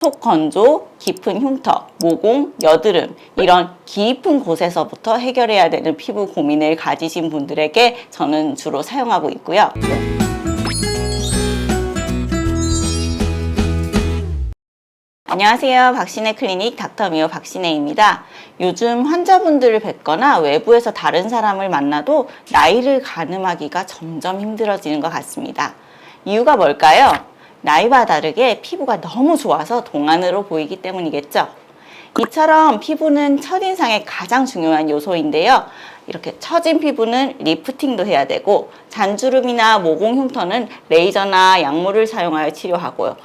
속 건조, 깊은 흉터, 모공, 여드름 이런 깊은 곳에서부터 해결해야 되는 피부 고민을 가지신 분들에게 저는 주로 사용하고 있고요. 안녕하세요. 박신혜 클리닉 닥터미오 박신혜입니다. 요즘 환자분들을 뵙거나 외부에서 다른 사람을 만나도 나이를 가늠하기가 점점 힘들어지는 것 같습니다. 이유가 뭘까요? 나이와 다르게 피부가 너무 좋아서 동안으로 보이기 때문이겠죠. 이처럼 피부는 첫인상의 가장 중요한 요소인데요. 이렇게 처진 피부는 리프팅도 해야 되고 잔주름이나 모공 흉터는 레이저나 약물을 사용하여 치료하고요.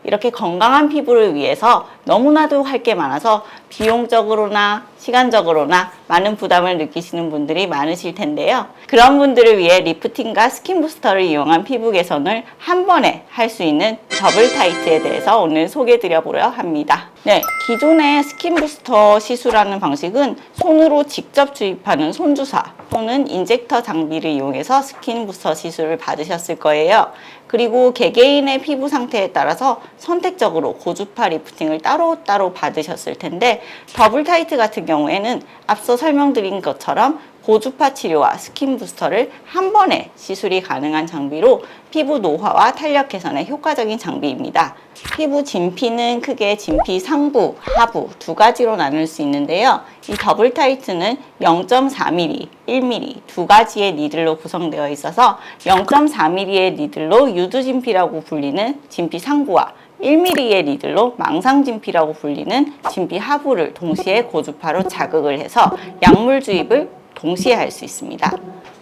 이렇게 건강한 피부를 위해서 너무나도 할 게 많아서 비용적으로나 시간적으로나 많은 부담을 느끼시는 분들이 많으실 텐데요. 그런 분들을 위해 리프팅과 스킨 부스터를 이용한 피부 개선을 한 번에 할 수 있는 더블 타이트에 대해서 오늘 소개해 드려보려 합니다. 네, 기존의 스킨 부스터 시술하는 방식은 손으로 직접 주입하는 손주사 또는 인젝터 장비를 이용해서 스킨 부스터 시술을 받으셨을 거예요. 그리고 개개인의 피부 상태에 따라서 선택적으로 고주파 리프팅을 따로따로 받으셨을 텐데 더블 타이트 같은 경우에는 앞서 설명드린 것처럼 고주파 치료와 스킨 부스터를 한 번에 시술이 가능한 장비로 피부 노화와 탄력 개선에 효과적인 장비입니다. 피부 진피는 크게 진피 상부, 하부 두 가지로 나눌 수 있는데요. 이 더블 타이트는 0.4mm, 1mm 두 가지의 니들로 구성되어 있어서 0.4mm의 니들로 유두진피라고 불리는 진피 상부와 1mm의 니들로 망상진피라고 불리는 진피 하부를 동시에 고주파로 자극을 해서 약물 주입을 동시에 할 수 있습니다.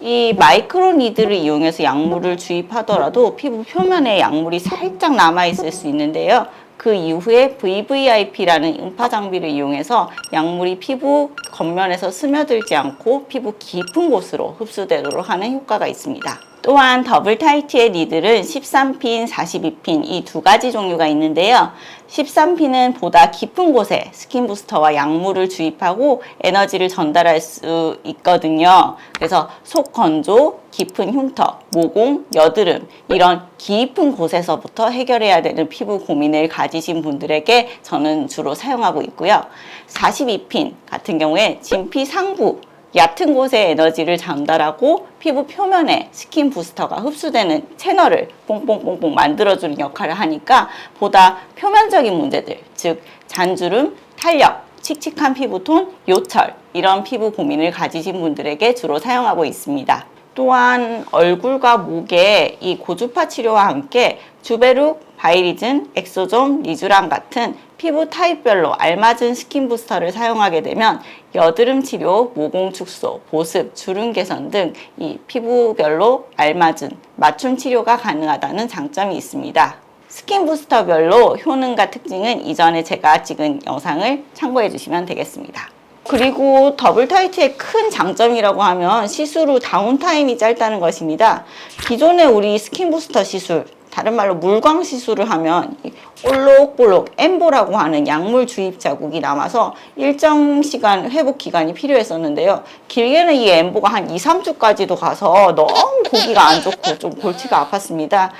이 마이크로 니들을 이용해서 약물을 주입하더라도 피부 표면에 약물이 살짝 남아 있을 수 있는데요. 그 이후에 VVIP라는 음파 장비를 이용해서 약물이 피부 겉면에서 스며들지 않고 피부 깊은 곳으로 흡수되도록 하는 효과가 있습니다. 또한 더블 타이트의 니들은 13핀, 42핀 이 두 가지 종류가 있는데요. 13핀은 보다 깊은 곳에 스킨 부스터와 약물을 주입하고 에너지를 전달할 수 있거든요. 그래서 속 건조, 깊은 흉터, 모공, 여드름 이런 깊은 곳에서부터 해결해야 되는 피부 고민을 가지신 분들에게 저는 주로 사용하고 있고요. 42핀 같은 경우에 진피 상부 얕은 곳에 에너지를 전달하고 피부 표면에 스킨 부스터가 흡수되는 채널을 뽕뽕뽕뽕 만들어주는 역할을 하니까 보다 표면적인 문제들, 즉 잔주름, 탄력, 칙칙한 피부톤, 요철 이런 피부 고민을 가지신 분들에게 주로 사용하고 있습니다. 또한 얼굴과 목에 이 고주파 치료와 함께 주베룩, 바이리즌, 엑소존, 리쥬란 같은 피부 타입별로 알맞은 스킨 부스터를 사용하게 되면 여드름 치료, 모공 축소, 보습, 주름 개선 등 이 피부별로 알맞은 맞춤 치료가 가능하다는 장점이 있습니다. 스킨 부스터별로 효능과 특징은 이전에 제가 찍은 영상을 참고해 주시면 되겠습니다. 그리고 더블 타이트의 큰 장점이라고 하면 시술 후 다운타임이 짧다는 것입니다. 기존의 우리 스킨 부스터 시술, 다른 말로 물광 시술을 하면 볼록볼록 엠보라고 하는 약물 주입 자국이 남아서 일정 시간 회복 기간이 필요했었는데요. 길게는 이 엠보가 한 2, 3주까지도 가서 너무 보기가 안 좋고 좀 골치가 아팠습니다.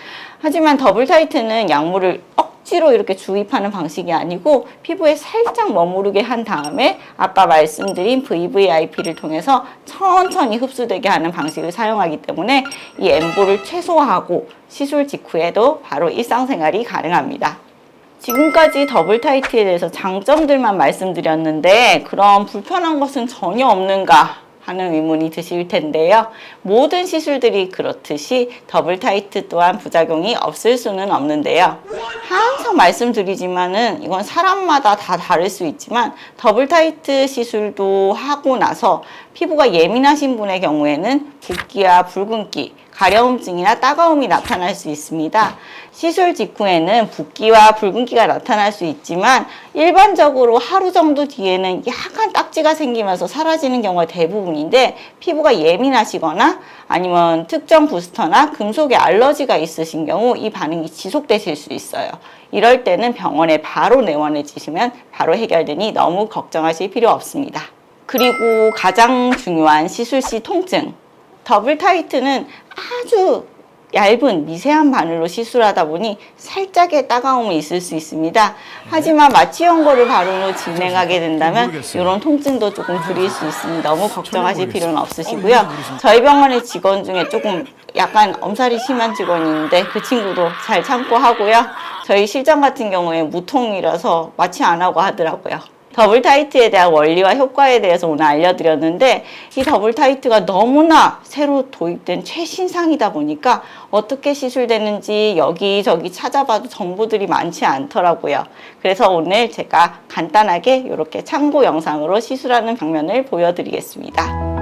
하지만 더블 타이트는 약물을 억지로 이렇게 주입하는 방식이 아니고 피부에 살짝 머무르게 한 다음에 아까 말씀드린 VVIP를 통해서 천천히 흡수되게 하는 방식을 사용하기 때문에 이 엠보를 최소화하고 시술 직후에도 바로 일상생활이 가능합니다. 지금까지 더블 타이트에 대해서 장점들만 말씀드렸는데 그럼 불편한 것은 전혀 없는가 하는 의문이 드실 텐데요. 모든 시술들이 그렇듯이 더블 타이트 또한 부작용이 없을 수는 없는데요. 항상 말씀드리지만은 이건 사람마다 다 다를 수 있지만 더블 타이트 시술도 하고 나서 피부가 예민하신 분의 경우에는 붓기와 붉은기, 가려움증이나 따가움이 나타날 수 있습니다. 시술 직후에는 붓기와 붉은기가 나타날 수 있지만 일반적으로 하루 정도 뒤에는 약간 딱지가 생기면서 사라지는 경우가 대부분인데 피부가 예민하시거나 아니면 특정 부스터나 금속에 알러지가 있으신 경우 이 반응이 지속되실 수 있어요. 이럴 때는 병원에 바로 내원해 주시면 바로 해결되니 너무 걱정하실 필요 없습니다. 그리고 가장 중요한 시술 시 통증. 더블 타이트는 아주 얇은 미세한 바늘로 시술을 하다 보니 살짝의 따가움이 있을 수 있습니다. 하지만 마취 연고를 바른 후 진행하게 된다면 이런 통증도 조금 줄일 수 있으니 너무 걱정하실 필요는 없으시고요. 저희 병원의 직원 중에 조금 약간 엄살이 심한 직원이 있는데 그 친구도 잘 참고 하고요. 저희 실장 같은 경우에 무통이라서 마취 안 하고 하더라고요. 더블 타이트에 대한 원리와 효과에 대해서 오늘 알려드렸는데 이 더블 타이트가 너무나 새로 도입된 최신상이다 보니까 어떻게 시술되는지 여기저기 찾아봐도 정보들이 많지 않더라고요. 그래서 오늘 제가 간단하게 이렇게 참고 영상으로 시술하는 장면을 보여드리겠습니다.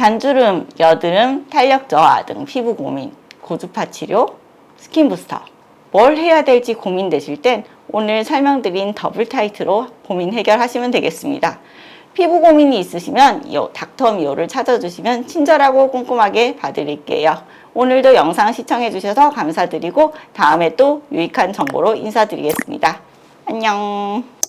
잔주름, 여드름, 탄력 저하 등 피부 고민, 고주파 치료, 스킨 부스터 뭘 해야 될지 고민되실 땐 오늘 설명드린 더블 타이트로 고민 해결하시면 되겠습니다. 피부 고민이 있으시면 이 닥터미오를 찾아주시면 친절하고 꼼꼼하게 봐드릴게요. 오늘도 영상 시청해주셔서 감사드리고 다음에 또 유익한 정보로 인사드리겠습니다. 안녕.